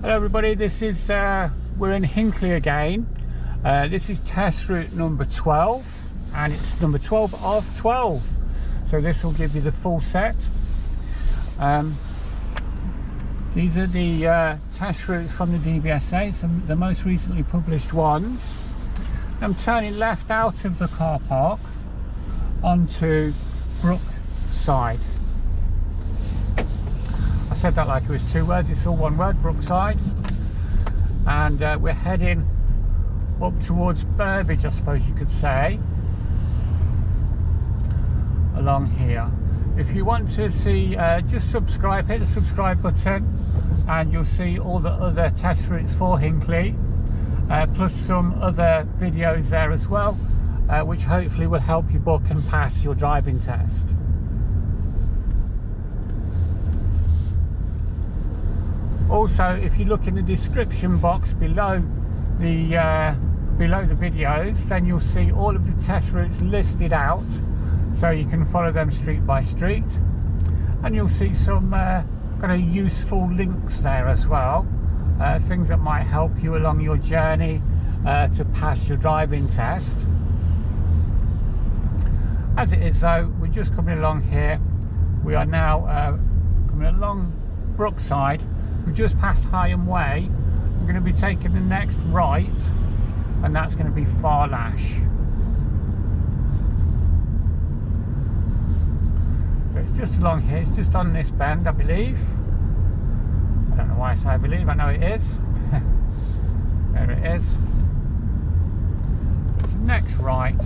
Hello everybody, this is we're in Hinckley again. This is test route number 12 and it's number 12 of 12, so this will give you the full set. These are the test routes from the DVSA, some the most recently published ones. I'm turning left out of the car park onto Brookside. I said that like it was two words, it's all one word, Brookside. And we're heading up towards Burbage, I suppose you could say, along here. If you want to see, just subscribe, hit the subscribe button and you'll see all the other test routes for Hinckley, plus some other videos there as well, which hopefully will help you book and pass your driving test. Also, if you look in the description box below the videos, then you'll see all of the test routes listed out, so you can follow them street by street, and you'll see some kind of useful links there as well, things that might help you along your journey to pass your driving test. As it is though, we're just coming along here. We are now coming along Brookside. We've just passed Hinckley Way. We're going to be taking the next right, and that's going to be Lash. So it's just along here, it's just on this bend, I believe. I don't know why I say I believe, I know it is. There it is. So it's the next right.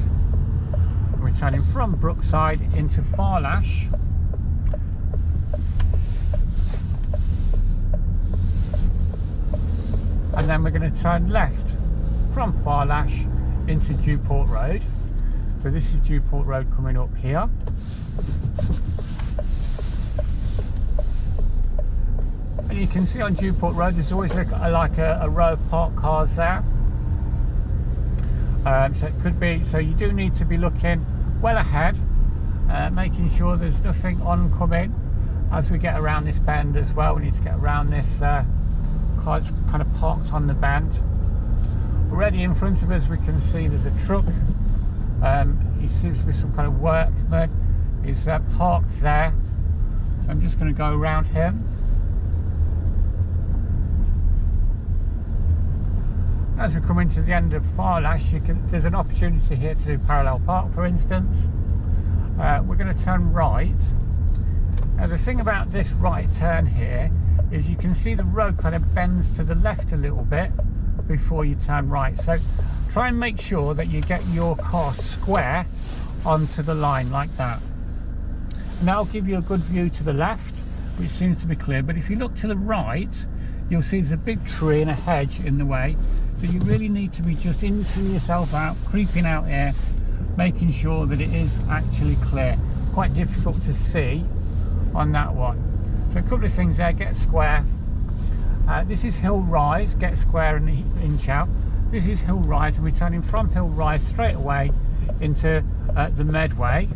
We're turning from Brookside into Lash. And then we're going to turn left from Lash into Duport Road. So this is Duport Road coming up here. And you can see on Duport Road there's always like a row of parked cars there. So it could be, so you do need to be looking well ahead, making sure there's nothing oncoming as we get around this bend as well. We need to get around this car's kind of parked on the bend. Already in front of us we can see there's a truck. He seems to be some kind of workman. He's parked there, so I'm just going to go around him. As we come into the end of Lash, there's an opportunity here to do parallel park, for instance. We're going to turn right. Now the thing about this right turn here is you can see the road kind of bends to the left a little bit before you turn right, so try and make sure that you get your car square onto the line like that, and that'll give you a good view to the left, which seems to be clear. But if you look to the right, you'll see there's a big tree and a hedge in the way, so you really need to be just inching yourself out, creeping out here, making sure that it is actually clear. Quite difficult to see on that one. So a couple of things there: get square. This is Hillrise, get square and inch out. This is Hillrise, and we're turning from Hillrise straight away into the Meadway.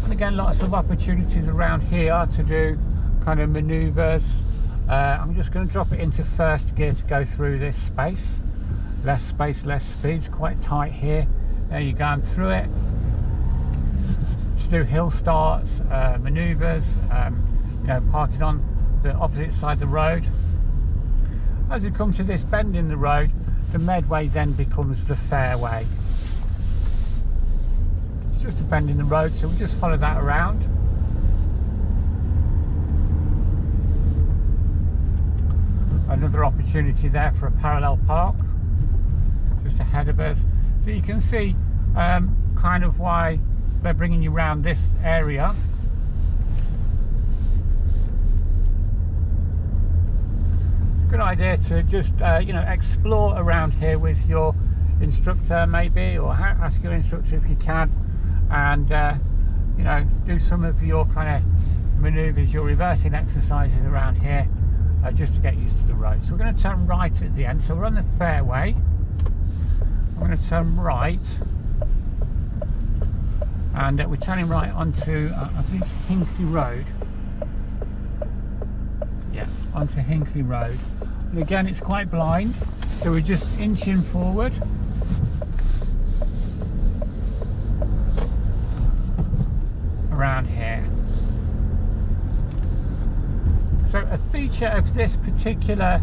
And again, lots of opportunities around here to do kind of manoeuvres. I'm just going to drop it into first gear to go through this space. Less space, less speed. It's quite tight here. There you go, I'm through it. To do hill starts, manoeuvres, you know, parking on the opposite side of the road. As we come to this bend in the road, the Meadway then becomes the Fairway. It's just a bend in the road, so we'll just follow that around. Another opportunity there for a parallel park just ahead of us, so you can see kind of why they're bringing you around this area. Good idea to just you know, explore around here with your instructor maybe, or ask your instructor if you can, and you know, do some of your kind of manoeuvres, your reversing exercises around here, just to get used to the road. So we're going to turn right at the end, so we're on the Fairway. I'm going to turn right and we're turning right onto I think it's Hinckley Road. Yeah, onto Hinckley Road. And again, it's quite blind, so we're just inching forward. Around here. So a feature of this particular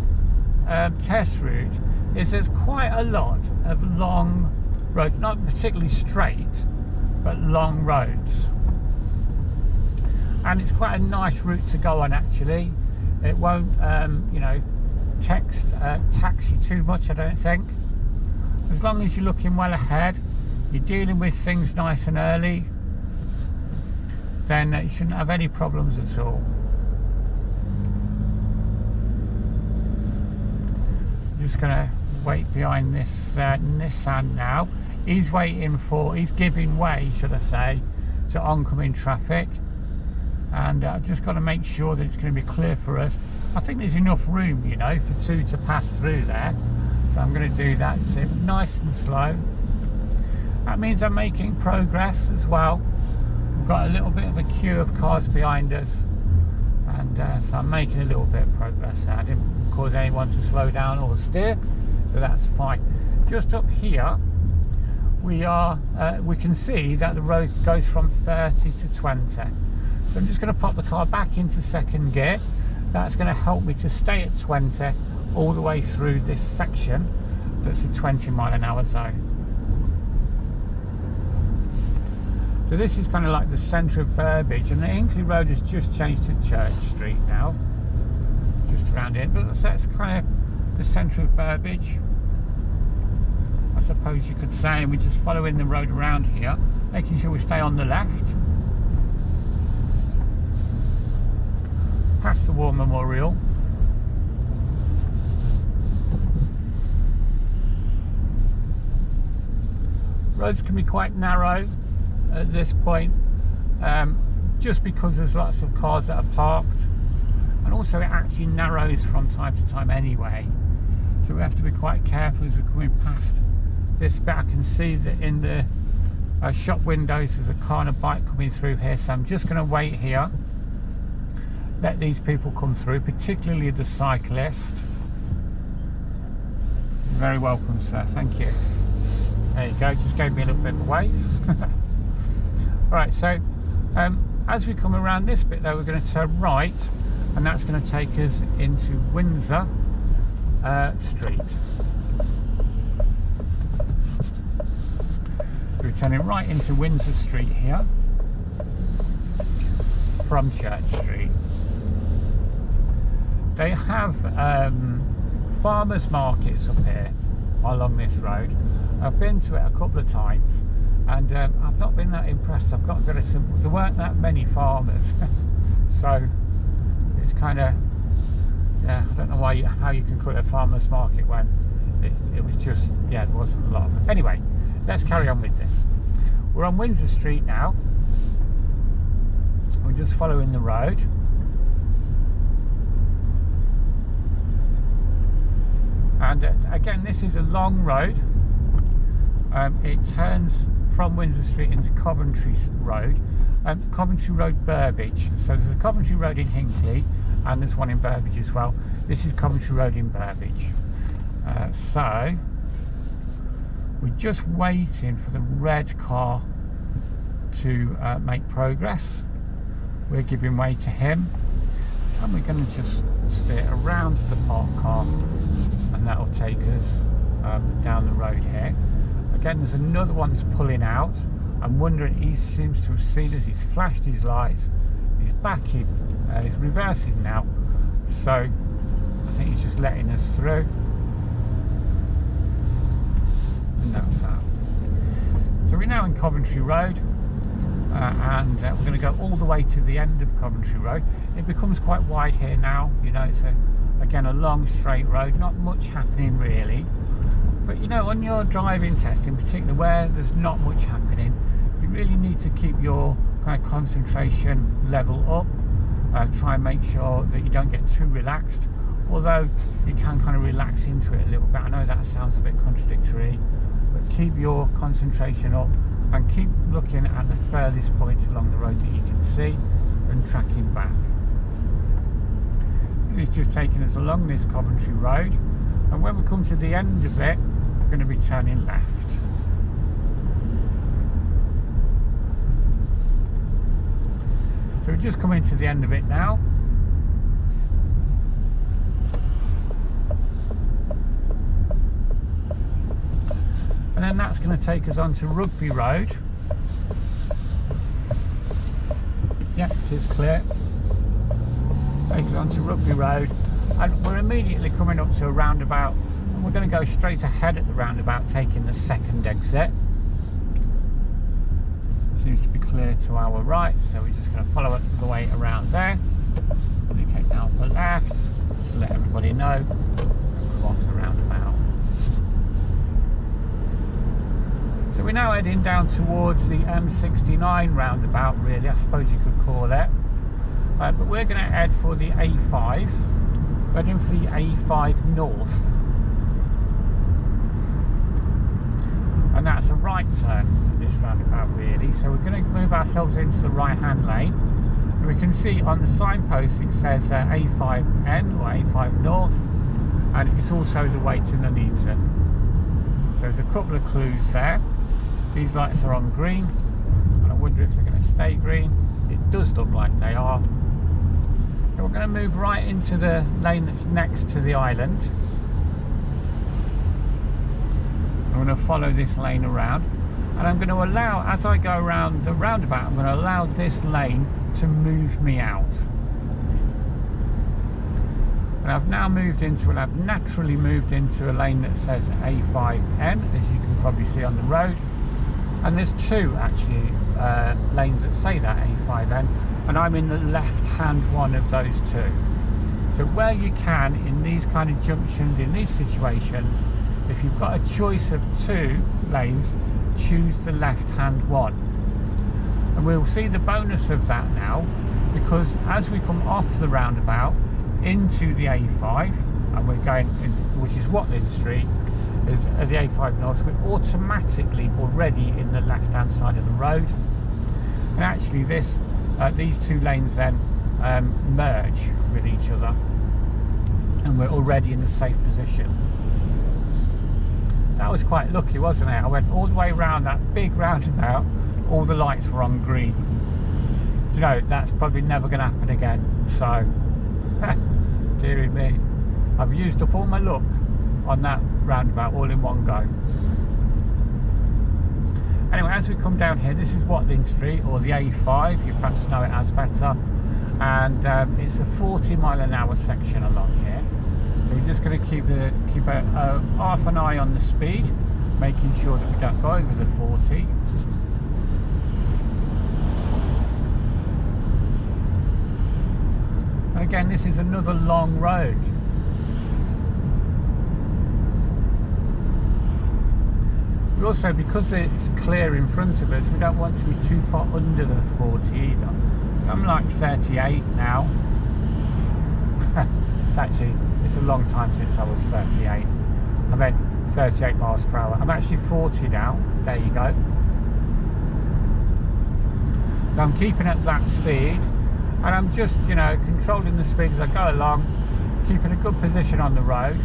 test route is there's quite a lot of long roads, not particularly straight, but long roads. And it's quite a nice route to go on actually. It won't, you know, tax you too much, I don't think. As long as you're looking well ahead, you're dealing with things nice and early, then you shouldn't have any problems at all. Just gonna wait behind this Nissan now. He's giving way, should I say, to oncoming traffic, and I've just got to make sure that it's going to be clear for us. I think there's enough room, you know, for two to pass through there, so I'm going to do that nice and slow. That means I'm making progress as well. We've got a little bit of a queue of cars behind us, and so I'm making a little bit of progress. I didn't cause anyone to slow down or steer, so that's fine. Just up here we can see that the road goes from 30 to 20, so I'm just going to pop the car back into second gear. That's going to help me to stay at 20 all the way through this section that's a 20-mile-an-hour zone. So this is kind of like the centre of Burbage, and the Hinckley Road has just changed to Church Street now, just around it, but that's kind of the centre of Burbage, I suppose you could say, and we're just following the road around here, making sure we stay on the left. Past the War Memorial. Roads can be quite narrow at this point, just because there's lots of cars that are parked, and also it actually narrows from time to time anyway, so we have to be quite careful as we're coming past this bit. I can see that in the shop windows there's a car and a bike coming through here, so I'm just going to wait here, let these people come through, particularly the cyclist. You're very welcome, sir, thank you. There you go, just gave me a little bit of a wave. Right, so as we come around this bit though, we're going to turn right, and that's going to take us into Windsor Street. We're turning right into Windsor Street here from Church Street. They have farmers markets up here along this road. I've been to it a couple of times, and I've not been that impressed. I've got to go to some, there weren't that many farmers, so it's kind of, yeah, I don't know how you can call it a farmers market when it was just, yeah, there wasn't a lot of it. Anyway, let's carry on with this. We're on Windsor Street now. We're just following the road. And again, this is a long road. It turns from Windsor Street into Coventry Road, Coventry Road Burbage. So there's a Coventry Road in Hinckley, and there's one in Burbage as well. This is Coventry Road in Burbage. So we're just waiting for the red car to make progress. We're giving way to him, and we're going to just steer around the parked car, and that'll take us down the road here. Again, there's another one that's pulling out. I'm wondering, he seems to have seen us, he's flashed his lights, he's backing, he's reversing now, so I think he's just letting us through, and that's that. So we're now in Coventry Road, and we're going to go all the way to the end of Coventry Road. It becomes quite wide here now, you know, it's again a long straight road, not much happening really. But you know, on your driving test in particular, where there's not much happening, you really need to keep your kind of concentration level up. Try and make sure that you don't get too relaxed, although you can kind of relax into it a little bit. I know that sounds a bit contradictory, but keep your concentration up and keep looking at the furthest point along the road that you can see and tracking back. This is just taking us along this Coventry Road, and when we come to the end of it, we're going to be turning left. So we're just coming to the end of it now. And then that's going to take us on to Rugby Road. Yeah, it is clear. Takes us on to Rugby Road, and we're immediately coming up to a roundabout, and we're going to go straight ahead at the roundabout, taking the second exit. Seems to be clear to our right, so we're just going to follow it the way around there. Indicate now for left to let everybody know. Come off the roundabout. So we're now heading down towards the M69 roundabout, really, I suppose you could call it. But we're going to head for the A5. We're heading for the A5 North. And that's a right turn at this roundabout, really. So we're going to move ourselves into the right hand lane, and we can see on the signpost it says A5N or A5 North, and it's also the way to Nuneaton. So there's a couple of clues there. These lights are on green, and I wonder if they're going to stay green. It does look like they are. And we're going to move right into the lane that's next to the island. I'm going to follow this lane around, and I'm going to allow, as I go around the roundabout, I'm going to allow this lane to move me out. And I've now moved into, and I've naturally moved into a lane that says A5N, as you can probably see on the road. And there's two actually lanes that say that, A5N, and I'm in the left hand one of those two. So where you can, in these kind of junctions, in these situations, if you've got a choice of two lanes, choose the left-hand one. And we'll see the bonus of that now, because as we come off the roundabout into the A5, and we're going in, which is Watling Street, is the A5 North, we're automatically already in the left-hand side of the road. And actually these two lanes then merge with each other, and we're already in the safe position. That was quite lucky, wasn't it? I went all the way around that big roundabout, all the lights were on green. Do you know, that's probably never going to happen again. So, dearie me, I've used up all my luck on that roundabout all in one go. Anyway, as we come down here, this is Watling Street, or the A5, you perhaps know it as better. And it's a 40-mile-an-hour section along here. So we're just going to keep half an eye on the speed, making sure that we don't go over the 40. And again, this is another long road. We also, because it's clear in front of us, we don't want to be too far under the 40 either. So I'm like 38 now. It's a long time since I was 38. I meant 38 miles per hour. I'm actually 40 now. There you go. So I'm keeping at that speed, and I'm just, you know, controlling the speed as I go along, keeping a good position on the road.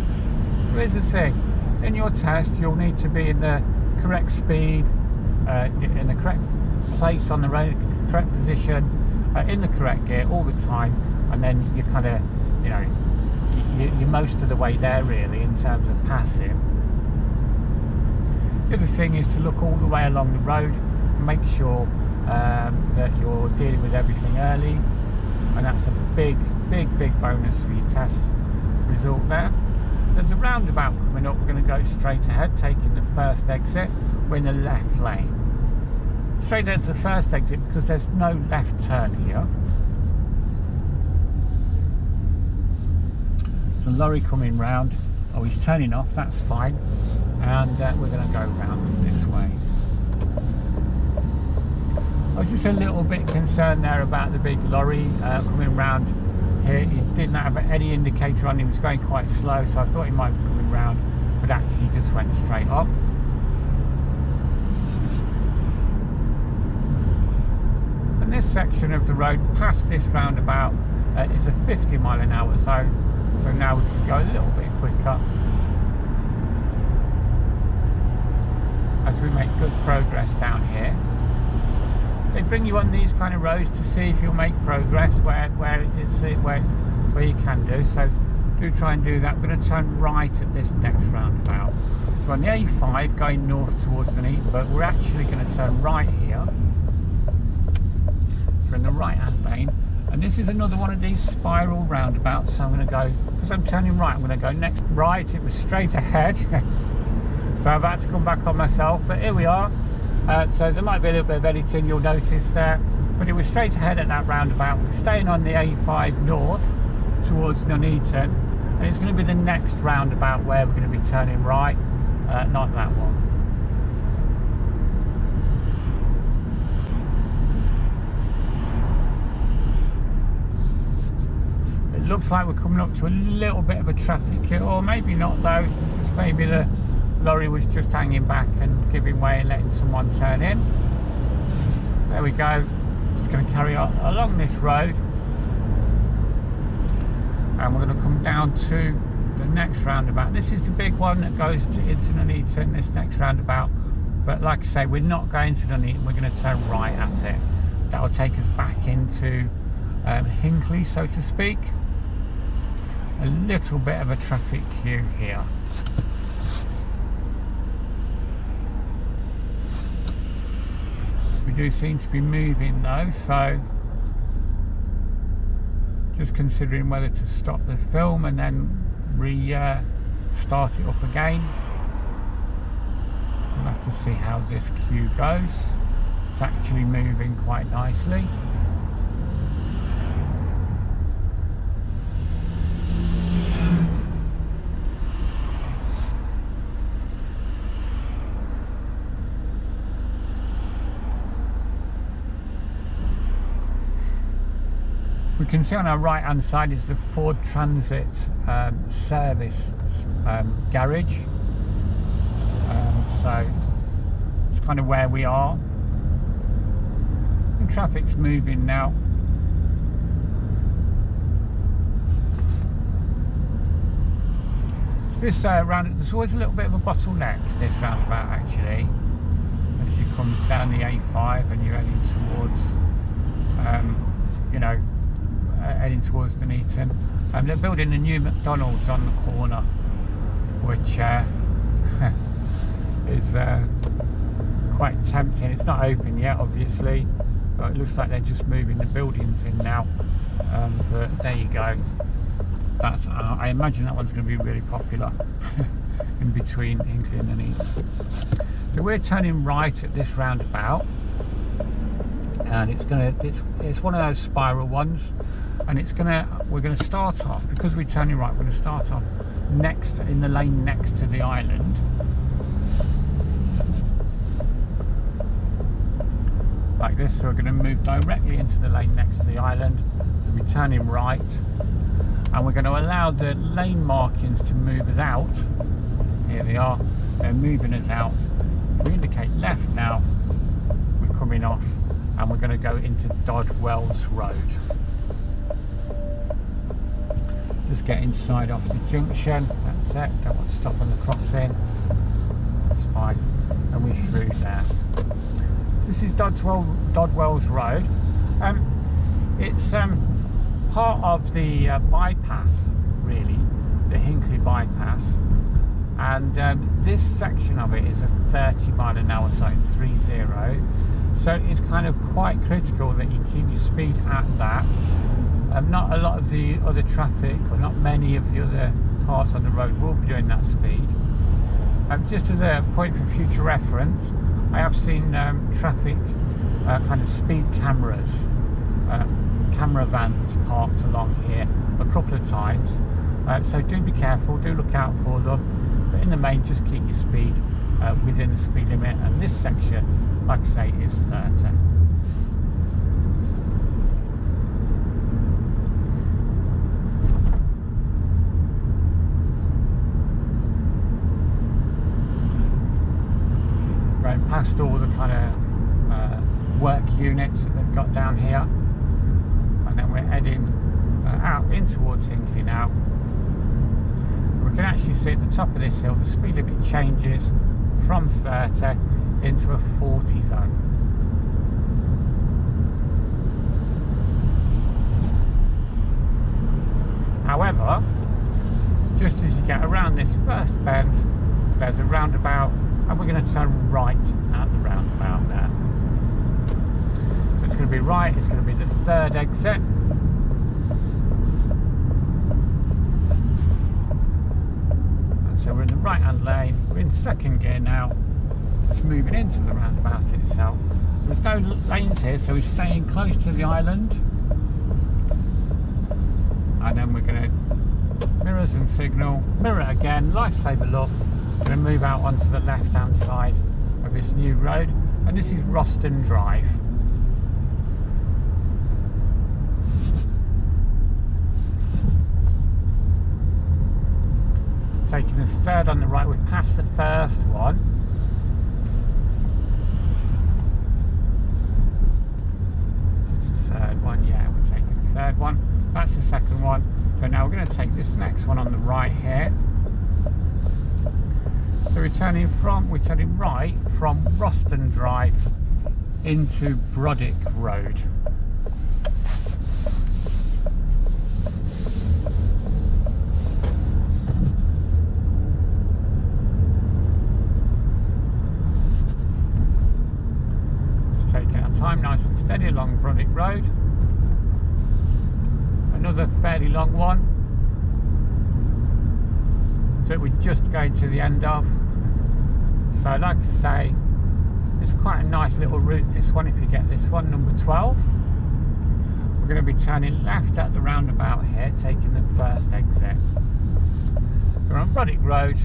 So here's the thing. In your test, you'll need to be in the correct speed, in the correct place on the road, correct position, in the correct gear all the time, and then you kind of, you know, you're most of the way there really in terms of passing. The other thing is to look all the way along the road, make sure that you're dealing with everything early, and that's a big bonus for your test result there. There's a roundabout coming up, we're going to go straight ahead, taking the first exit. We're in the left lane. Straight ahead to the first exit because there's no left turn here. There's a lorry coming round. Oh, he's turning off, that's fine. And we're going to go round this way. I was just a little bit concerned there about the big lorry coming round here. He didn't have any indicator on, he was going quite slow, so I thought he might be coming round, but actually just went straight up. section of the road past this roundabout is a 50-mile-an-hour zone, so now we can go a little bit quicker as we make good progress down here. They bring you on these kind of roads to see if you'll make progress where you can do. So do try and do that. We're going to turn right at this next roundabout. We're on the A5 going north towards Nuneaton, but we're actually going to turn right here. We're in the right-hand lane, and this is another one of these spiral roundabouts. So I'm going to go, because I'm turning right, I'm going to go next right. It was straight ahead, so I've had to come back on myself. But here we are. So there might be a little bit of editing, you'll notice there, but it was straight ahead at that roundabout. We're staying on the A5 north towards Nuneaton, and it's going to be the next roundabout where we're going to be turning right, not that one. It looks like we're coming up to a little bit of a traffic hit, or maybe not though, just maybe the lorry was just hanging back and giving way and letting someone turn in. There we go. Just going to carry on along this road, and we're going to come down to the next roundabout. This is the big one that goes into Nuneaton, this next roundabout, but like I say, we're not going to Nuneaton, we're going to turn right at it. That will take us back into Hinckley, so to speak. A little bit of a traffic queue here. We do seem to be moving though, so just considering whether to stop the film and then start it up again. We'll have to see how this queue goes. It's actually moving quite nicely. We can see on our right hand side is the Ford Transit service garage, so it's kind of where we are. The traffic's moving now. This there's always a little bit of a bottleneck this roundabout actually, as you come down the A5 and you're heading towards heading towards Nuneaton. They're building a new McDonald's on the corner, which is quite tempting. It's not open yet, obviously, but it looks like they're just moving the buildings in now. But there you go. That's I imagine that one's going to be really popular in between Hinckley and Nuneaton. So we're turning right at this roundabout, and it's one of those spiral ones, and we're gonna start off, because we're turning right, we're gonna start off next in the lane next to the island, like this. So we're going to move directly into the lane next to the island. So we're turning right, and we're going to allow the lane markings to move us out. Here they are, they're moving us out. We indicate left now, we're coming off, and we're going to go into Dodwells Road. Just get inside off the junction, that's it, don't want to stop on the crossing, that's fine, and we're through there. This is Dodwells Road. It's part of the bypass, really, the Hinckley bypass, and this section of it is a 30-mile-an-hour zone, 30. So it's kind of quite critical that you keep your speed at that. Not a lot of the other traffic, or not many of the other cars on the road will be doing that speed. Just as a point for future reference, I have seen traffic kind of speed cameras, camera vans parked along here a couple of times. So do be careful, do look out for them. But in the main, just keep your speed within the speed limit. And this section, like I say, is 30. Past all the kind of work units that they've got down here. and then we're heading out in towards Hinckley now. We can actually see at the top of this hill the speed limit changes from 30 into a 40 zone. However, just as you get around this first bend, there's a roundabout, and we're going to turn right at the roundabout there. So it's going to be right, it's going to be the third exit. And so we're in the right hand lane, we're in second gear now, just moving into the roundabout itself. There's no lanes here, so we're staying close to the island. And then we're going to mirrors and signal, mirror again, lifesaver look. We're going to move out onto the left hand side of this new road, and this is Roston Drive. Taking the third on the right, we're past the first one. It's the third one, yeah, we're taking the third one. That's the second one. So now we're going to take this next one on the right here. So we're turning right from Roston Drive into Brodick Road. Just taking our time nice and steady along Brodick Road. Another fairly long one that we're just going to the end of. So like I say, it's quite a nice little route, this one, if you get this one, number 12. We're going to be turning left at the roundabout here, taking the first exit. So we're on Brodick Road,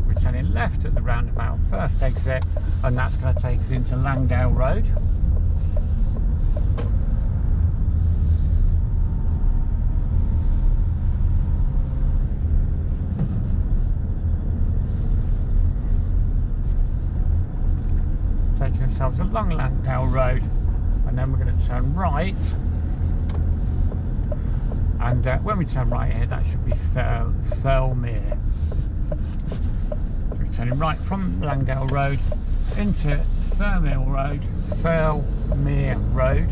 we're turning left at the roundabout, first exit, and that's going to take us into Langdale Road. Taking ourselves along Langdale Road, and then we're going to turn right, and when we turn right here, that should be Thirlmere. We're turning right from Langdale Road into Thirlmere Road.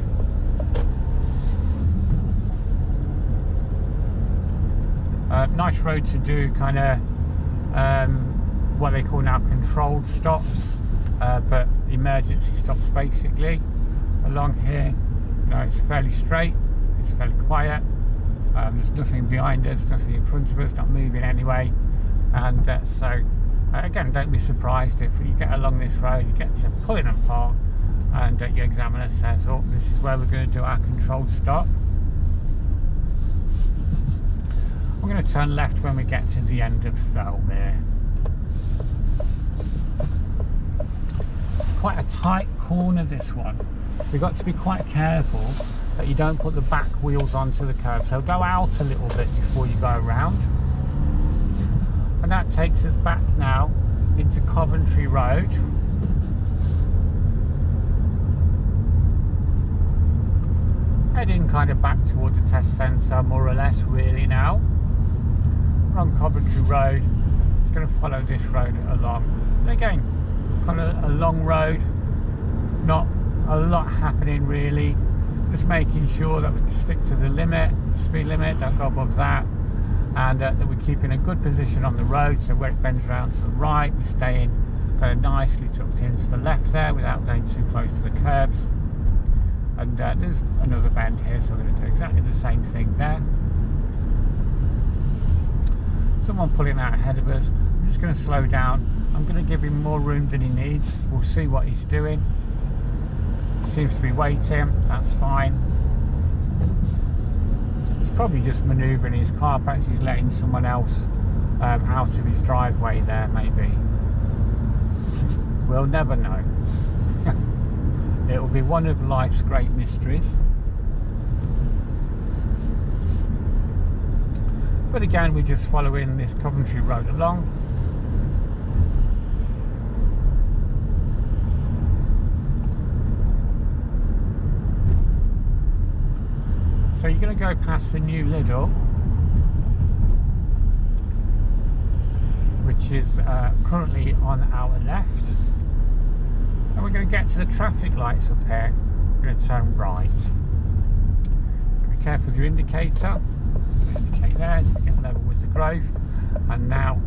Nice road to do kind of what they call now controlled stops, but emergency stops basically along here. You know, it's fairly straight, it's fairly quiet, there's nothing behind us, nothing in front of us, not moving anyway, and so again, don't be surprised if you get along this road, you get to pulling apart, and your examiner says, oh, this is where we're going to do our controlled stop. I'm going to turn left when we get to the end of Thirlmere. Quite a tight corner, this one. You've got to be quite careful that you don't put the back wheels onto the curb, so go out a little bit before you go around. And that takes us back now into Coventry Road. Heading kind of back towards the test centre, more or less, really now. We're on Coventry Road, just going to follow this road along. And again, kind of a long road, not a lot happening really, just making sure that we can stick to the limit, speed limit, don't go above that, and that we're keeping a good position on the road, so where it bends around to the right, we're staying kind of nicely tucked into the left there without going too close to the curbs. And there's another bend here, so we're going to do exactly the same thing there. Someone pulling out ahead of us. I'm just going to slow down. I'm going to give him more room than he needs. We'll see what he's doing. He seems to be waiting. That's fine. He's probably just manoeuvring his car. Perhaps he's letting someone else out of his driveway there, maybe. We'll never know. It will be one of life's great mysteries. But again, we're just following this Coventry Road along. So you're going to go past the new Lidl, which is currently on our left, and we're going to get to the traffic lights up here. We're going to turn right. So be careful with your indicator. Indicate there to get level with the grove, and now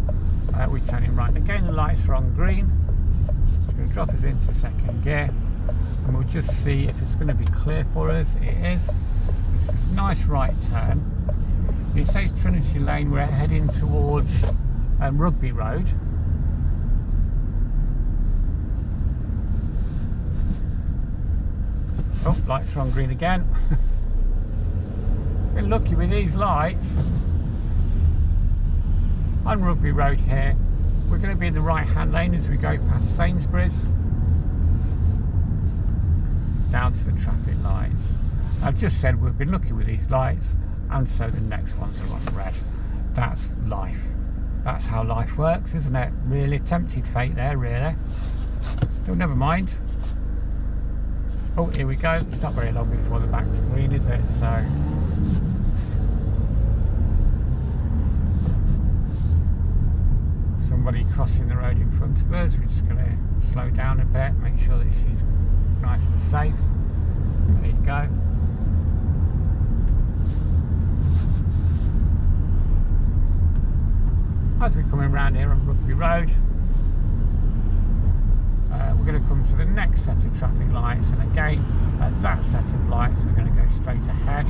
we're turning right. Again, the lights are on green. It's going to drop us into second gear, and we'll just see if it's going to be clear for us. It is. This is a nice right turn. It says Trinity Lane. We're heading towards Rugby Road. Oh, lights are on green again. Been lucky with these lights. On Rugby Road here, we're going to be in the right hand lane as we go past Sainsbury's down to the traffic lights. I've just said we've been lucky with these lights, and so the next ones are on red. That's life. That's how life works, isn't it? Really tempted fate there, really. So never mind. Oh, here we go. It's not very long before they're back to green, is it? So somebody crossing the road in front of us. We're just going to slow down a bit, make sure that she's nice and safe. There you go. As we're coming round here on Rugby Road, we're going to come to the next set of traffic lights, and again at that set of lights we're going to go straight ahead.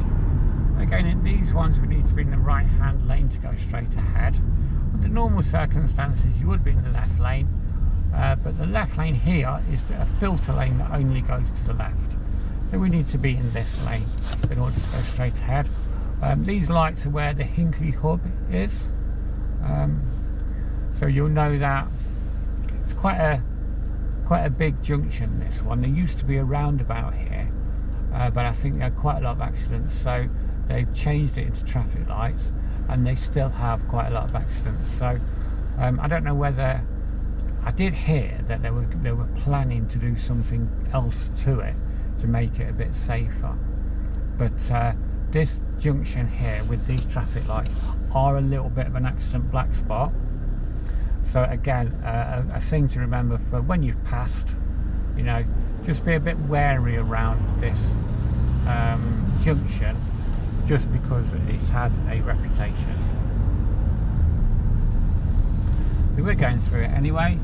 Again, in these ones we need to be in the right hand lane to go straight ahead. Under normal circumstances you would be in the left lane, but the left lane here is a filter lane that only goes to the left, so we need to be in this lane in order to go straight ahead. These lights are where the Hinckley hub is. So you'll know that it's quite a big junction, this one. There used to be a roundabout here, but I think there are quite a lot of accidents, so they've changed it into traffic lights, and they still have quite a lot of accidents. So I don't know whether, I did hear that they were planning to do something else to it to make it a bit safer, but this junction here with these traffic lights are a little bit of an accident black spot. So again, a thing to remember for when you've passed, you know, just be a bit wary around this junction, just because it has a reputation. So we're going through it anyway.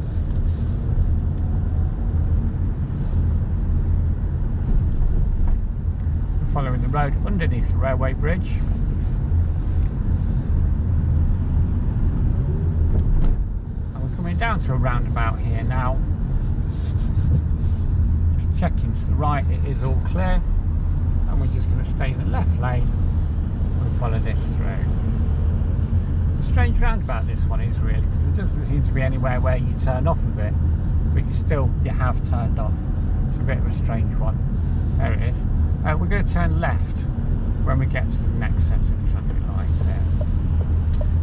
We're following the road underneath the railway bridge. Down to a roundabout here now. Just checking to the right, it is all clear, and we're just going to stay in the left lane and follow this through. It's a strange roundabout, this one is, really, because it doesn't seem to be anywhere where you turn off a bit, but you have turned off. It's a bit of a strange one. There it is. We're going to turn left when we get to the next set of traffic lights here.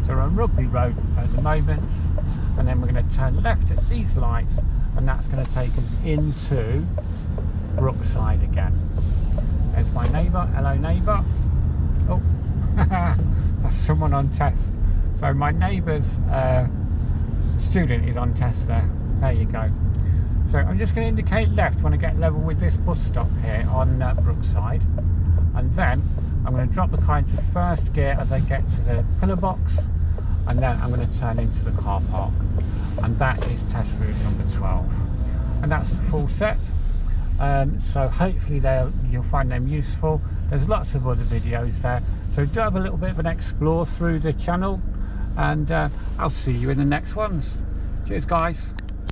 So we're on Rugby Road at the moment, and then we're going to turn left at these lights, and that's going to take us into Brookside again. There's my neighbour. Hello, neighbour. Oh, that's someone on test. So my neighbour's student is on test there. There you go. So I'm just going to indicate left when I get level with this bus stop here on Brookside, and then I'm going to drop the car into first gear as I get to the pillar box, and then I'm going to turn into the car park, and that is test route number 12, and that's the full set. So hopefully you'll find them useful. There's lots of other videos there, so do have a little bit of an explore through the channel, and I'll see you in the next ones. Cheers guys.